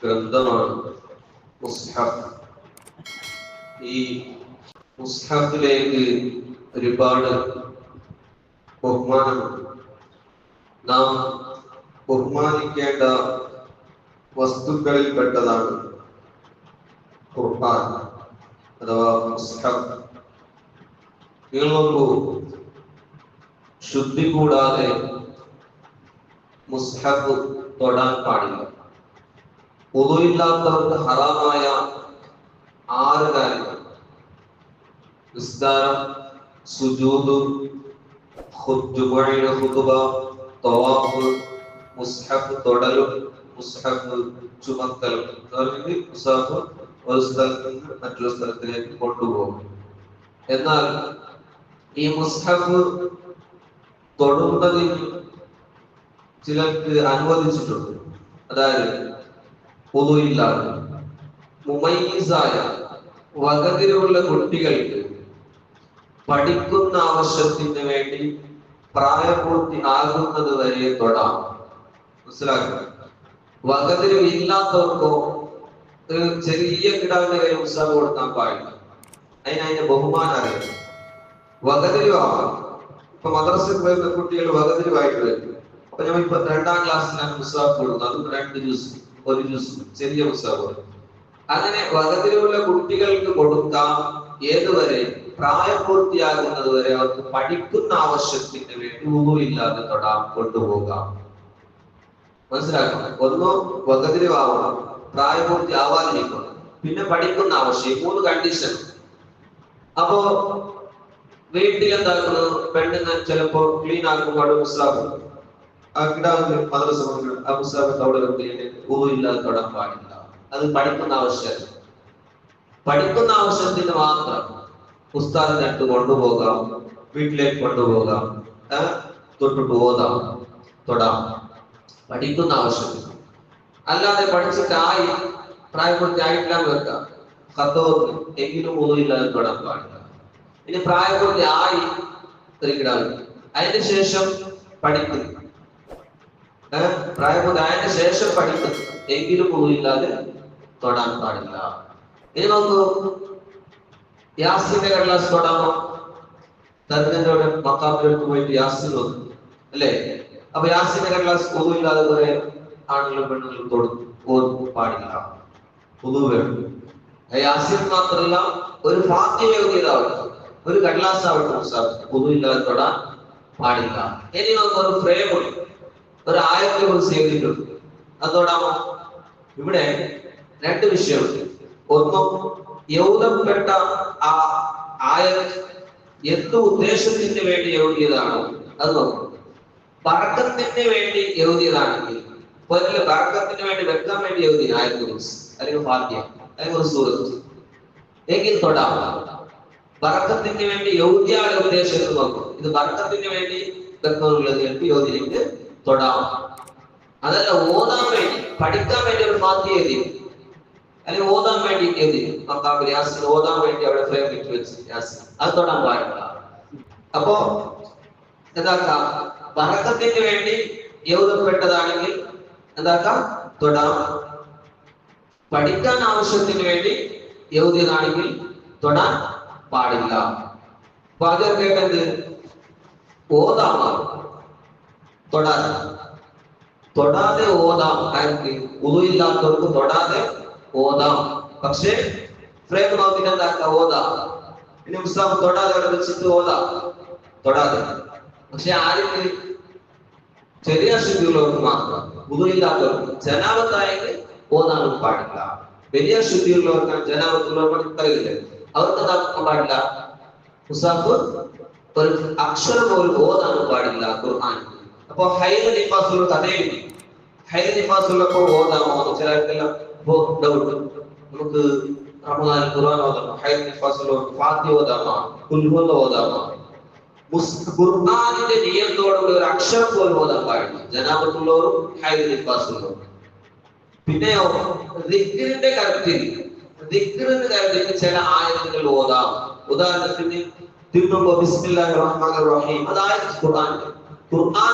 ഗ്രന്ഥമാണ് മുസ്ഹഫ്. ഈ മുസ്ഹഫിലേക്ക് ഒരുപാട് ബഹുമാനമുണ്ട്. നാം ബഹുമാനിക്കേണ്ട വസ്തുക്കളിൽ പെട്ടതാണ് ഖുർആൻ അഥവാ മുസ്ഹഫ്. നിങ്ങൾ നോക്കൂ, ശുദ്ധി കൂടാതെ മുസ്ഹഫ് തൊടാൻ പാടില്ല. വുളൂഇല്ലാത്തവർക്ക് ഹറാമായ 6 കാര്യങ്ങൾ: നിസ്കാരം, സുജൂദ്, ഖുതുബ, തവാഫ്, മുസ്ഹഫ് തൊടലും മുസ്ഹഫ് ചുമക്കലും. മുസ്ഹഫ് ഒരു സ്ഥലത്ത് നിന്ന് മറ്റൊരു സ്ഥലത്തിലേക്ക് കൊണ്ടുപോകും. എന്നാൽ ഈ മുസ്ഹഫ് തൊടുന്നതിൽ ചിലർക്ക് അനുവദിച്ചിട്ടുണ്ട്. അതായത് വുളൂഇല്ലാതെ മുമയ്യിസായ വകതിരിവുള്ള കുട്ടികൾക്ക് പഠിക്കുന്ന ആവശ്യത്തിന് വേണ്ടി പ്രായപൂർത്തി ആകുന്നത് വരെ തൊടാം. മനസ്സിലാക്കുക. വകതിരിവ് ഇല്ലാത്തവർക്കോ ഒരു ചെറിയ കിടാവിന്റെ കയ്യിൽ മുസ്ഹഫ് കൊടുക്കാൻ പാടില്ല. അതിന്റെ ബഹുമാനം അറിയാം. വകതിരിവാണ്. ഇപ്പൊ മദ്രസയിൽ വരുന്ന കുട്ടികൾ വകതിരിവായിട്ട് വരും. അപ്പൊ ഞാൻ ഇപ്പൊ 2ാം ക്ലാസ്സിലാണ് മുസ്ഹഫ് കൊടുക്കുന്നത്. അതും 2 ജ്യൂസ്, 1 ജ്യൂസ്, ചെറിയ മുസ്ഹഫ്. അങ്ങനെ വകതിരിവുള്ള കുട്ടികൾക്ക് കൊടുക്കാം. ഏതുവരെ? പ്രായപൂർത്തിയാകുന്നത് വരെ. അവർക്ക് പഠിക്കുന്ന ആവശ്യത്തിന് വേണ്ടി വുളൂഇല്ലാതെ തൊടാം, കൊണ്ടുപോകാം. മനസ്സിലാക്കണം. ഒന്നോ വകതിരിവാവണം, പ്രായപൂർത്തി ആവാതിരിക്കണം, പിന്നെ പഠിക്കുന്ന ആവശ്യം. 3 കണ്ടീഷൻ. അപ്പോ വീട്ടിൽ എന്താക്കുന്നത്? പെണ്ണുങ്ങൾ ചിലപ്പോ ക്ലീൻ ആക്കുമ്പോൾ മുസ്ഹഫ് മദ്രസ ആ മുസ്ഹഫ് അവിടെ വുളൂഇല്ലാതെ തൊടാൻ പാടില്ല. അത് പഠിക്കുന്ന ആവശ്യം. പഠിക്കുന്ന ആവശ്യത്തിന് മാത്രം ഉസ്താദിന്റെ അടുത്ത് കൊണ്ടുപോകാം, വീട്ടിലേക്ക് കൊണ്ടുപോകാം, തൊട്ടിട്ട് ഓതാം, തൊടാം. പഠിക്കുന്ന ആവശ്യത്തിന്. അല്ലാതെ പഠിച്ചിട്ടായി പ്രായപൂർത്തി ആയിട്ടില്ലാന്ന് വെക്കാം, ഖത്തോന്ന് എങ്കിലും വുളൂഇല്ലാതെ തൊടാൻ പാടില്ല. ഇനി പ്രായപൂർത്തി ആയി അതിന് ശേഷം പഠിക്കുന്നു, പ്രായപൂർത്തി ആയതിനു ശേഷം പഠിക്കുന്നു, എങ്കിലും വുളൂഇല്ലാതെ തൊടാൻ പാടില്ല. ഇനി നോക്കൂ, യാസീന്റെ കടലാസ് തൊടാമോ? തരുന്നതിനോട് മക്കാമിലേക്ക് പോയിട്ട് യാസീൻ നോക്കും അല്ലേ? അപ്പൊ യാസീന്റെ കടലാസ് വുളൂഇല്ലാതെ കുറെ ആണുങ്ങളും പെണ്ണുങ്ങളും തൊടും പാടില്ല. വുളൂ വേണം. യാസീൻ മാത്രമല്ല, ഒരു ഫാത്തിഹ ഓതിയതാവട്ടെ, ഒരു കടലാസ് ആവട്ടെ, വുളൂഇല്ലാതെ തൊടാൻ പാടില്ല. ഇനി നമുക്ക് ഒരു ഫ്രെയിമുണ്ട്, ഒരു ആയത്തെ കുറിച്ച് എഴുതിയിട്ടുണ്ട്, അത് തൊടാമോ? ഇവിടെ 2 വിഷയമുണ്ട്. ഒന്നും എഴുതപ്പെട്ട ആ ആയത്ത് എന്ത് ഉദ്ദേശത്തിന് വേണ്ടി എഴുതിയതാണോ അത് നോക്കണം. ബർക്കത്തിന് വേണ്ടി എഴുതിയതാണെങ്കിൽ, ബർക്കത്തിന് വേണ്ടി വെക്കാൻ വേണ്ടി എഴുതിയ ആയത്ത് കുറിച്ച് അല്ലെങ്കിൽ ഫാത്തിഹ അല്ലെങ്കിൽ ഒരു സൂറത്ത് എങ്കിൽ തൊടാം. ബർക്കത്തിന് വേണ്ടി എഴുതിയ ഉദ്ദേശം നോക്കും. ഇത് ബർക്കത്തിന് വേണ്ടി വെക്കാനുള്ളത് എഴുതിയിട്ട് തൊടാം. അതല്ല ഓതാൻ വേണ്ടി, പഠിക്കാൻ വേണ്ടി ഒരു ഫാത്തിഹ എഴുതി അല്ലെങ്കിൽ ഓതാൻ വേണ്ടി എഴുതി യാസീൻ ഓതാൻ വേണ്ടി അവിടെ ഫ്രെയിം ഇട്ട് വെച്ച് യാസീൻ, അത് തൊടാൻ പാടില്ല. അപ്പോ എന്താക്കാം? ബർക്കത്തിന് വേണ്ടി എഴുതപ്പെട്ടതാണെങ്കിൽ എന്താക്കാം? തൊടാം. പഠിക്കാൻ ആവശ്യത്തിന് വേണ്ടി എഴുതിയതാണെങ്കിൽ തൊടാൻ പാടില്ല. അപ്പൊ അത് കേട്ടത് ഓതാമാറും, തൊടാതെ ഓതാം. വുളൂഇല്ലാത്തവർക്ക് തൊടാതെ ഓതാം. പക്ഷേ ഫ്രെയിം നോക്കിട്ട് എന്താക്കാം? ഓതാം. പിന്നെ മുസ്ഹഫ് തൊടാതെ അവിടെ വെച്ചിട്ട് ഓതാം, തൊടാതെ. പക്ഷെ ആർക്ക്? ചെറിയ ശുദ്ധിയുള്ളവർക്ക് മാത്രം. വുളൂഇല്ലാത്തവർക്ക്, ജനാബത്തായെങ്കിൽ ഓതാനും പാടില്ല. വലിയ ശുദ്ധിയുള്ളവർക്ക്, ജനാബത്തുള്ളവർക്ക് ഇത്രയില്ല, അവർക്ക് എന്താക്കാൻ പാടില്ല? മുസ്ഹഫ് ഒരു അക്ഷരം പോലും ഓതാനും പാടില്ല ഖുർആൻ. അപ്പൊ ഹൈദ് നിഫാസുള്ള കഥയില്ല. ഹൈദ് നിഫാസുള്ളപ്പോ ഓതാമോ? ചിലർക്കെല്ലാം ഡൗട്ട്. നമുക്ക് റമദാനിൽ ഖുർആൻ ഓതാമോ? ഹൈദ് നിഫാസുള്ള ഫാത്തിഹ ഓതാമോ? ഖുൽ ഹുവല്ലാഹു ഓതാമോ? ഖുർആനിന്റെ നിയമത്തോടുള്ള ഒരു അക്ഷരം പോലും ഓതാൻ പാടില്ല ജനാബത്തുള്ളവരും ഹൈദ് നിഫാസുള്ളവരും. പിന്നെയോ ദിക്റിന്റെ കാര്യത്തിൽ ചില ആയത്തുകൾ ഓതാം. ഉദാഹരണത്തിന് തിരുമ്പോ ബിസ്മില്ലാഹിർ റഹ്മാനിർ റഹീം, അതായത് ഖുർആൻ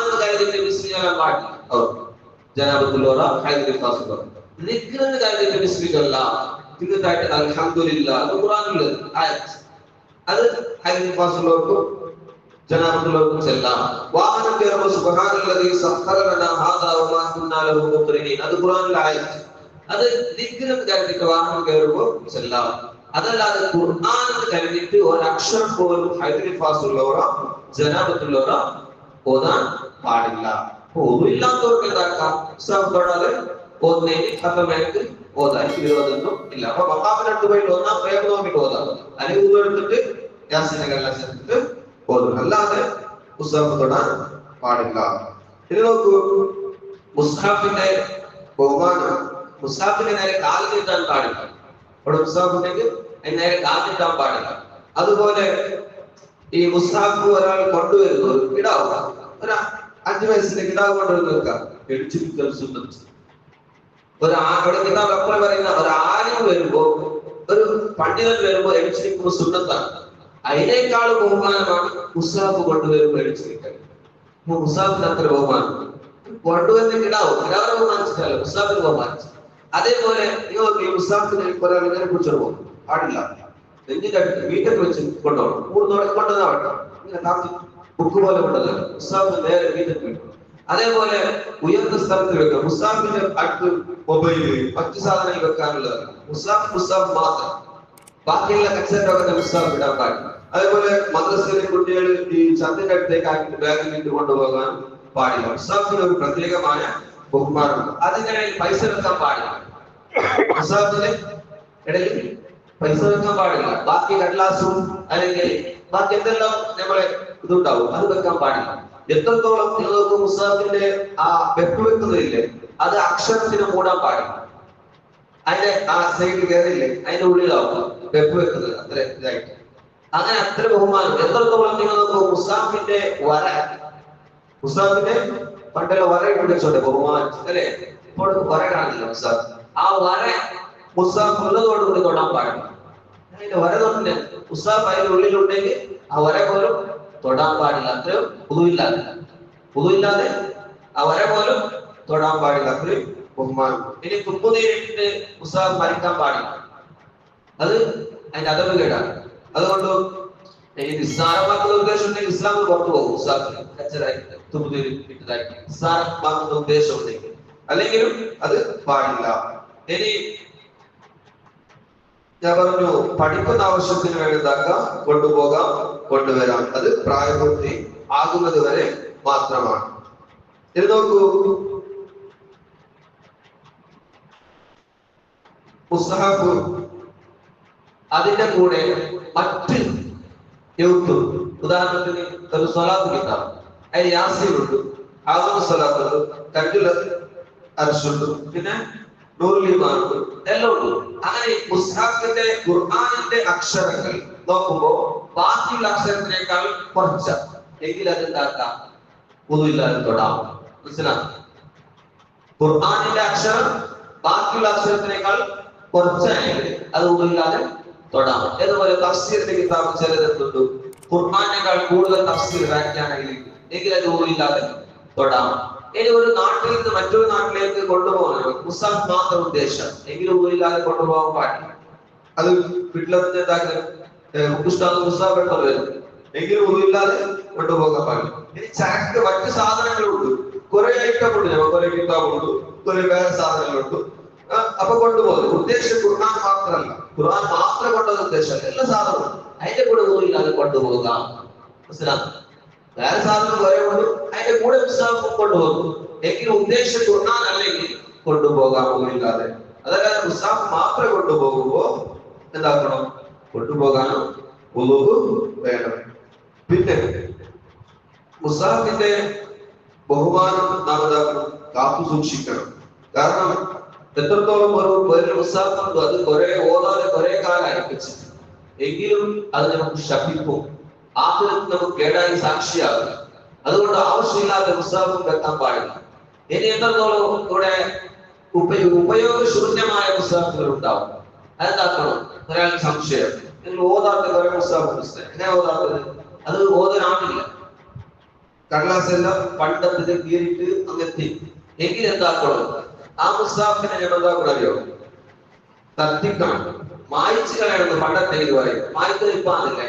എന്ന് കരുതിയിട്ട് ബിസ്മില്ലാഹ് പാടില്ല. ജനാബത്തുള്ളവർ ഹൈദ് നിഫാസുള്ളവർ ദിക്റിന്റെ കാര്യത്തിൽ ബിസ്മില്ലാഹ് എന്നിട്ടായിട്ട് അൽഹംദുലില്ലാഹ് അത് ഖുർആനിലുള്ളത് ആയത്ത്. അത് ഹദീസുള്ളവർക്കും ജനാബത്തുള്ളവർക്കും ചെല്ലാം. വാഹനം കയറുമ്പോൾ സുബ്ഹാനല്ലദീ സഖറ ലനാ ഹാദാ വമാ കുന്നാ ലഹു മുഖ്രിനീൻ അത് ഖുർആനിലെ ആയത്ത്. അത് ദിക്റിന്റെ കാര്യത്തിൽ വാഹനം കയറുമ്പോൾ ചെല്ലാം. അതല്ലാതെ ഖുർആനിൽ കഴിഞ്ഞിട്ട് ഒരക്ഷരം പോലും ഹൈദരിഫാസുള്ളവരോ ജനാബത്തുള്ളവരോ ഓതാൻ പാടില്ല. ഒന്നുമില്ലാത്തവർക്ക് എന്താക്കാം, തൊടാതെ ഓതുന്നതിന് ഹത്തമേക്ക് ഓതാൻ വിരോധമൊന്നും ഇല്ല. അപ്പൊ മക്കാമിനടുത്ത് പോയിട്ട് ഒന്നാം പ്രേമ നോക്കിട്ട് ഓതാം, അല്ലെങ്കിൽ എടുത്തിട്ട് യാസിനെല്ലാം ചേർത്തിട്ട് ഓതും, അല്ലാതെ മുസ്ഹഫ് തൊടാൻ പാടില്ല. ഇത് നോക്കൂ, മുസ്ഹഫിന്റെ ബഹുമാനം, മുസ്ഹഫിന്റെ നേരെ കാൽ നീട്ടാൻ പാടില്ല. അവിടെ മുസ്ഹഫ് ഉണ്ടെങ്കിൽ അതിന് നേരെ കാൽ നീട്ടാൻ പാടില്ല. അതുപോലെ ഈ മുസ്ഹഫ് ഒരാൾ കൊണ്ടുവരുന്നു, കിടാവ്, ഒരു 5 വയസ്സിന്റെ കിടാവ് കൊണ്ടുവരുന്ന അവിടെ കിതാബ് എപ്പോഴും പറയുന്ന ഒരു ആലിം വരുമ്പോ, ഒരു പണ്ഡിതൻ വരുമ്പോ എഴുച്ചിരിക്കുമ്പോ സുന്നത്താണ്. അതിനേക്കാൾ ബഹുമാനമാണ് മുസ്ഹഫ് കൊണ്ടുവരുമ്പോ എഴുച്ചിരിക്കൽ. മുസ്ഹഫിന് അത്ര ബഹുമാനം. കൊണ്ടുവരുന്ന കിടാവിനെ ബഹുമാനിച്ചിട്ടല്ല, മുസ്ഹഫിന് ബഹുമാനിച്ചു. അതേപോലെ നിങ്ങൾക്ക് ഈ മുസ്ഹഫിനെ ഒരാൾ ഇങ്ങനെ പിടിച്ചോട് പോകും പാടില്ല, നെഞ്ചിന്റെ അടുത്ത് വീട്ടിൽ വെച്ച് കൊണ്ടുപോകണം. കൊണ്ടുവന്നാ വേണ്ട, ഇങ്ങനെ താത്തി ബുക്ക് പോലെ കൊണ്ടല്ല, മുസ്ഹഫ് നേരെ വീട്ടിൽ വീട്ടും. അതേപോലെ ഉയർന്ന സ്ഥലത്ത് വെക്കാം. മുസ്ഹഫിന്റെ അടുത്ത് മൊബൈല് മറ്റു സാധനങ്ങൾ വെക്കാനുള്ളതാണ്. മുസ്ഹഫ് മാത്രം, ബാക്കിയുള്ള കച്ചവടമൊക്കെ മുസ്ഹഫ് ഇടാൻ പാടില്ല. അതേപോലെ മദ്രസയിലെ കുട്ടികൾ ഈ ചന്തിന്റെ അടുത്തേക്ക് ആക്കിയിട്ട് ബാഗിൽ ഇട്ട് കൊണ്ടുപോകാൻ പാടില്ല. മുസ്ഹഫിന് ഒരു പ്രത്യേകമായ ബഹുമാനമുണ്ട്. അതിനിടയിൽ പൈസ വെക്കാൻ പാടില്ല. മുസ്ഹഫിന് ഇടയിൽ പൈസ വെക്കാൻ പാടില്ല. ബാക്കി കടലാസും അല്ലെങ്കിൽ ബാക്കി എന്തെല്ലാം നമ്മളെ ഇതുണ്ടാവും, അത് വെക്കാൻ പാടില്ല. എത്രത്തോളം നിങ്ങൾക്ക് മുസ്ഹഫിന്റെ ആ വെപ്പ് വെക്കുന്നില്ലേ, അത് അക്ഷരത്തിന് മൂടാൻ പാടില്ല. അതിന്റെ ആ സൈഡ് കയറിയില്ലേ, അതിന്റെ ഉള്ളിലാവും വെപ്പ് വെക്കുന്നത്, അത്ര ഇതായിട്ട്. അങ്ങനെ അത്ര ബഹുമാനം. എത്രത്തോളം നിങ്ങൾക്ക് മുസ്ഹഫിന്റെ വര, മുസ്ഹഫിന്റെ പണ്ടുള്ള വര ഇട്ടുകൊണ്ട് ബഹുമാനിച്ചു അല്ലെ, ഇപ്പോൾ വര കാണില്ല മുസ്ഹഫ്. ആ വര മുസ്ഹഫ് ഉള്ളതോടുകൂടി തൊടാൻ പാടില്ല. അതിന്റെ വര തൊട്ടില്ല, മുസ്ഹഫ് അതിന്റെ ഉള്ളിലുണ്ടെങ്കിൽ ആ വര പോലും തൊടാൻ പാടില്ല. അത്രയും പുതുവില്ലാതെ ആ വര പോലും തൊടാൻ പാടില്ല. അത്രയും ബഹുമാനം. ഇനി തുമ്പുനീരിട്ട് മുസ്ഹഫ് മരിക്കാൻ പാടില്ല, അത് അതിന്റെ അതവ് കേടാണ്. അതുകൊണ്ട് ഈ നിസ്സാരമാക്കുന്ന ഉദ്ദേശം ഉണ്ടെങ്കിൽ ഇസ്ലാമിൽ പുറത്തു പോകും. മുസ്ഹഫിന് കച്ചറായിട്ട് തുമ്പുനീര് ഇട്ടതായിട്ട് നിസ്സാരമാക്കുന്ന ഉദ്ദേശം ഉണ്ടെങ്കിൽ, അല്ലെങ്കിലും അത് പാടില്ല. ഇനി ഞാൻ പറഞ്ഞു, പഠിക്കുന്ന ആവശ്യത്തിന് വേണ്ടിതാക്കാം, കൊണ്ടുപോകാം, കൊണ്ടുവരാം. അത് പ്രായപൂർത്തി ആകുന്നത് വരെ മാത്രമാണ്. ഇത് നോക്കൂ, മുസ്ഹഫ് അതിന്റെ കൂടെ മറ്റ് എഴുത്തും, ഉദാഹരണത്തിന് ഒരു സ്വലാത്ത് കിട്ടാം, അതിൽ യാസീനുണ്ട്, ആദമ സ്വലാത്തുണ്ട്, കഞ്ചുൽ അർശുണ്ട്, പിന്നെ നൂറുലിമാനുണ്ട്, എല്ലാം ഉണ്ട്. അങ്ങനെ മുസ്ഹഫിന്റെ ഖുർആനിന്റെ അക്ഷരങ്ങൾ നോക്കുമ്പോ ബാക്കിയുള്ള അക്ഷരത്തിനേക്കാൾ കുറച്ച എങ്കിൽ അത് എന്താക്കാം, ഒന്നുമില്ലാതെ തൊടാം. മനസ്സിലാക്കാം? ഖുർആനിന്റെ അക്ഷരം ബാക്കിയുള്ള അക്ഷരത്തിനേക്കാൾ കുറച്ചാണെങ്കിൽ അത് ഒന്നുമില്ലാതെ തൊടാം. അതുപോലെ തഫ്സീറിന്റെ കിതാബ് ചിലതെത്തുണ്ട്, ഖുർആനേക്കാൾ കൂടുതൽ തഫ്സീർ വ്യാഖ്യാനങ്ങളിൽ, എങ്കിൽ അത് ഒന്നുമില്ലാതെ തൊടാം. ഇനി ഒരു നാട്ടിൽ നിന്ന് മറ്റൊരു നാട്ടിലേക്ക് കൊണ്ടുപോകണം, മുസ്ഹഫ് മാത്രം ഉദ്ദേശം, എങ്കിലും ഒന്നുമില്ലാതെ കൊണ്ടുപോകാൻ പാടില്ല. അത് വീട്ടിലെന്താക്കുന്നത് മുസ്ഹഫ് എടുത്ത് വരും, എങ്കിലും ഒന്നുമില്ലാതെ കൊണ്ടുപോകാൻ പാടില്ല. ഇനി ചരക്ക് മറ്റു സാധനങ്ങളുണ്ട്, കുറെ ഐറ്റം ഉണ്ട്, കുറെ കിതാബുണ്ട്, കുറെ വേറെ സാധനങ്ങളുണ്ട്. അപ്പൊ കൊണ്ടുപോകുന്നത് ഉദ്ദേശം ഖുർആൻ മാത്രമല്ല, ഖുർആൻ മാത്രം കൊണ്ടത് ഉദ്ദേശം എല്ലാ സാധനവും അതിന്റെ കൂടെ ഒന്നുമില്ലാതെ കൊണ്ടുപോകാം. മനസ്സിലാക്കും? വേറെ സാധനം കുറെ കൊണ്ട് അതിന്റെ കൂടെ മുസ്ഹഫ് കൊണ്ടുപോകും, എങ്കിലും ഉദ്ദേശം ഖുർആൻ അല്ലെങ്കിൽ കൊണ്ടുപോകാൻ ഒന്നുമില്ലാതെ. അതല്ലാതെ മുസ്ഹഫ് മാത്രം കൊണ്ടുപോകുമ്പോ എന്താക്കണം, കൊണ്ടുപോകാനും വുളൂ വേണം. പിന്നെ മുസ്ഹഫിന്റെ ബഹുമാനം നാം കാത്തു സൂക്ഷിക്കണം. കാരണം എത്രത്തോളം ഒരു മുസ്ഹഫ് ഉണ്ടോ, അത് കുറെ ഓതാതെ കുറെ കാലമായി വെച്ചിട്ട്, എങ്കിലും അത് നമുക്ക് ശപിക്കും, ആഖിറത്തിൽ നമുക്ക് കേടായി സാക്ഷിയാകും. അതുകൊണ്ട് ആവശ്യമില്ലാത്ത മുസ്ഹഫ് വെക്കാൻ പാടില്ല. ഇനി എത്രത്തോളം ഇവിടെ ഉപയോഗശൂന്യമായ മുസ്ഹഫുകൾ ഉണ്ടാവും, അതെന്താക്കണം, ഒരാൾക്ക് സംശയം, നിങ്ങൾ ഓതാത്ത കുറെ മുസ്ഹഫ് പുസ്തകം എങ്ങനെ ഓതാത്തത്, അത് ഓതാനാണില്ല, കടലാസ് എല്ലാം പണ്ടത്തെ കീറിയിട്ട് അങ്ങെത്തി, എങ്കിൽ എന്താക്കണം, ആ മുസാഫിനെ നമ്മൾ എന്താക്കണം അറിയോ? കത്തിക്കണം, മായിച്ചു കളയണമെന്ന് പണ്ടത്തെ ഇത് പറയും. മായ്ക്കുന്നത് ഇപ്പൊ ആണില്ല.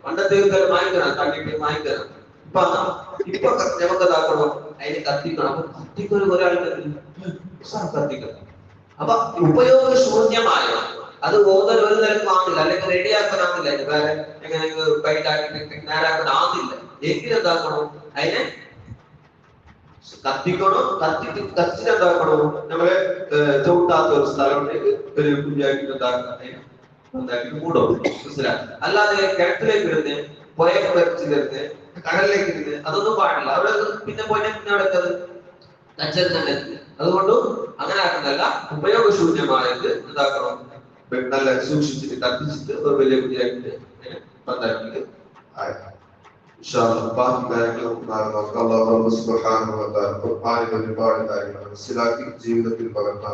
പണ്ടത്തെ മായ്ക്കണം, കണ്ടിട്ട് മായ്ക്കണം. ഇപ്പൊ നമുക്ക് ഇതാക്കണോ? അതിന് കത്തിക്കണം. അപ്പൊ കത്തിക്കൊരു ഒരാൾക്ക് കത്തിക്കണം. അപ്പൊ ഉപയോഗശൂന്യമായ അത് ഓതൽ ഒരു നിലക്ക് ആണില്ല, അല്ലെങ്കിൽ റെഡിയാക്കാനാവില്ല, വേറെ എങ്ങനെ ബൈറ്റാക്കിട്ട് നേരാക്കാനാവില്ല. എങ്കിലെന്താക്കണം? അതിനെ കത്തിക്കണോ? കത്തിനെന്താക്കണോ? നമ്മള് ചവിട്ടാത്ത ഒരു സ്ഥലത്തേക്ക് ഒരു കുഞ്ഞാക്കിട്ട് എന്താക്കിട്ട് മൂടോ, മനസ്സിലാക്കി. അല്ലാതെ കിണറ്റിലേക്ക് ഇടുന്നത്, പുഴയൊക്കെ വരച്ചിരുന്ന്, കടലിലേക്ക് ഇരുന്ന് അതൊന്നും പാടില്ല. അവിടെ പിന്നെ പോയിട്ട് പിന്നെ അവിടെ കച്ചൽ തന്നെ. അതുകൊണ്ട് അങ്ങനെ ആക്കുന്നല്ല. ഉപയോഗശൂന്യമായത് എന്താക്കണം? നല്ല സൂക്ഷിച്ചിട്ട് കത്തിച്ചിട്ട് ഒരു വലിയ കുഞ്ഞാക്കിട്ട് എന്താക്കിട്ട് ബാക്കി കാര്യങ്ങൾ അല്ലാഹു സുബ്ഹാനഹു വ തആല ഖുർആനിൽ ഒരുപാട് കാര്യങ്ങൾ മനസ്സിലാക്കി ജീവിതത്തിൽ പകർത്താൻ